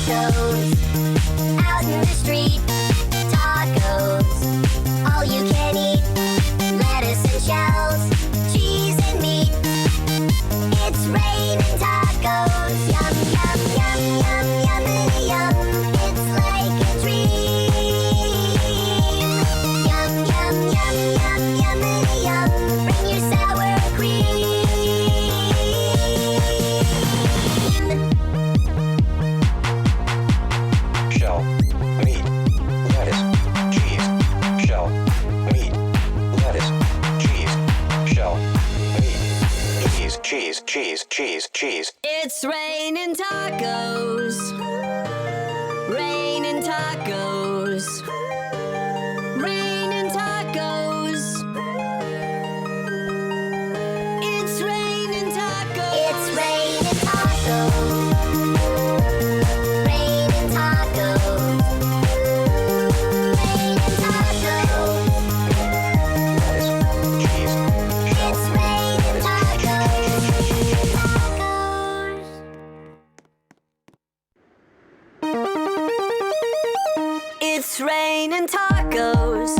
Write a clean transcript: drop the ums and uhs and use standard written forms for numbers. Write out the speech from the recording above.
tacos. Out in the street, tacos. All you can eat, lettuce and shells, cheese and meat. It's raining tacos. Yum, yum, yum, yum, yummity yum. It's like a dream. Yum, yum, yum, yum, yummity yum. Bring your sour cream. Shell, meat, lettuce, cheese. Shell, meat, lettuce, cheese. Shell, meat, cheese, cheese, cheese, cheese. It's raining tacos. Raining tacos. Raining tacos. It's raining tacos. It's raining tacos. Raining tacos. Raining tacos. Lettuce, cheese. It's raining tacos. Tacos. It's raining tacos.